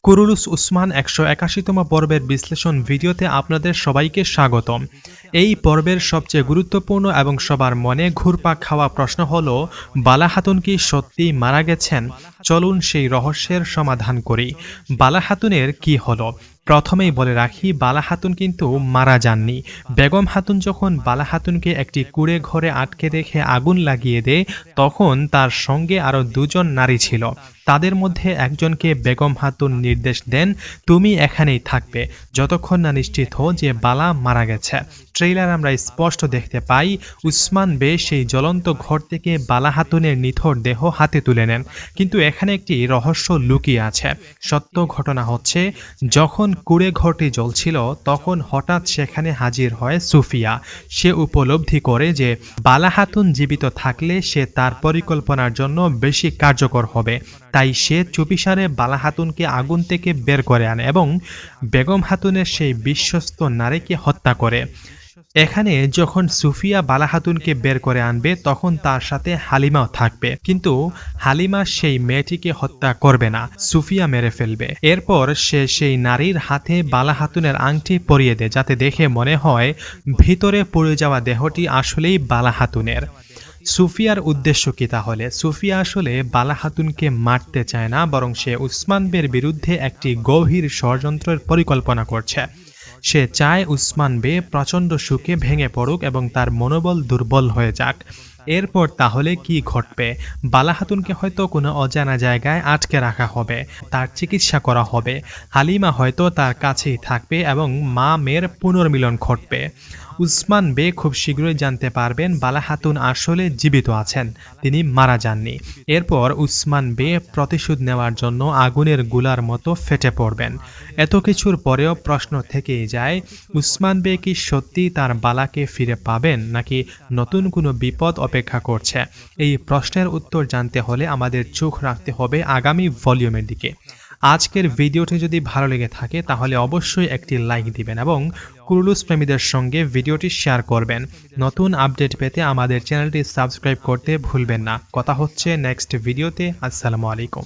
Kurulus Usman 181তম পর্বের বিশ্লেষণ ভিডিওতে আপনাদের সবাইকে স্বাগতম। এই পর্বের সবচেয়ে গুরুত্বপূর্ণ এবং সবার মনে ঘুরপাক খাওয়া প্রশ্ন হলো, বালা খাতুন কি সত্যি মারা গেছেন? চলুন সেই রহস্যের সমাধান করি। বালা খাতুনের কি হলো? প্রথমেই বলে রাখি, বালা খাতুন কিন্তু মারা যাননি। বেগম খাতুন যখন বালা খাতুনকে একটি কুঁড়ে ঘরে আটকে রেখে আগুন লাগিয়ে দেয়, তখন তার সঙ্গে আরও দুজন নারী ছিল। তাদের মধ্যে একজনকে বেগম খাতুন নির্দেশ দেন, তুমি এখানেই থাকবে যতক্ষণ না নিশ্চিত হও যে বালা মারা গেছে। ট্রেইলার আমরা স্পষ্ট দেখতে পাই, উসমান বে সেই জ্বলন্ত ঘর থেকে বালা খাতুনের নিথর দেহ হাতে তুলে নেন। কিন্তু এখানে একটি রহস্য লুকিয়ে আছে। সত্য ঘটনা হচ্ছে, যখন কুঁড়ে ঘরটি জ্বলছিল তখন হঠাৎ সেখানে হাজির হয় সুফিয়া। সে উপলব্ধি করে যে বালা খাতুন জীবিত থাকলে সে তার পরিকল্পনার জন্য বেশি কার্যকর হবে। তাই সে চুপিসারে বালা খাতুনকে আগুন থেকে বের করে আনে এবং বেগম খাতুনের সেই বিশ্বস্ত নারীকে হত্যা করে। এখানে যখন সুফিয়া বালা খাতুনকে বের করে আনবে, তখন তার সাথে হালিমাও থাকবে। কিন্তু হালিমা সেই মেয়েটিকে হত্যা করবে না, সুফিয়া মেরে ফেলবে। এরপর সে সেই নারীর হাতে বালা খাতুনের আংটি পরিয়ে দেয়, যাতে দেখে মনে হয় ভিতরে পড়ে যাওয়া দেহটি আসলেই বালা খাতুনের। সুফিয়ার উদ্দেশ্য কি তাহলে? সুফিয়া আসলে বালা খাতুনকে মারতে চায় না, বরং সে উসমান বের বিরুদ্ধে একটি গভীর ষড়যন্ত্রের পরিকল্পনা করছে। সে চায় উসমান বে প্রচণ্ড সুখে ভেঙে পড়ুক এবং তার মনোবল দুর্বল হয়ে যাক। এরপর তাহলে কি ঘটবে? বালা খাতুনকে হয়তো কোনো অজানা জায়গায় আটকে রাখা হবে, তার চিকিৎসা করা হবে। হালিমা হয়তো তার কাছেই থাকবে এবং মা মেয়ের পুনর্মিলন ঘটবে। উসমান বে খুব শীঘ্রই জানতে পারবেন বালা খাতুন আসলে জীবিত আছেন, তিনি মারা যাননি। এরপর উসমান বে প্রতিশোধ নেওয়ার জন্য আগুনের গোলার মতো ফেটে পড়বেন। এত কিছুর পরেও প্রশ্ন থেকেই যায়, উসমান বে কি সত্যি তার বালাকে ফিরে পাবেন, নাকি নতুন কোনো বিপদ অপেক্ষা করছে? এই প্রশ্নের উত্তর জানতে হলে আমাদের চোখ রাখতে হবে আগামী ভলিউমের দিকে। আজকের ভিডিওটি যদি ভালো লেগে থাকে তাহলে অবশ্যই একটি লাইক দিবেন এবং কুরুলুস প্রেমীদের সঙ্গে ভিডিওটি শেয়ার করবেন। নতুন আপডেট পেতে আমাদের চ্যানেলটি সাবস্ক্রাইব করতে ভুলবেন না। কথা হচ্ছে নেক্সট ভিডিওতে। আসসালামু আলাইকুম।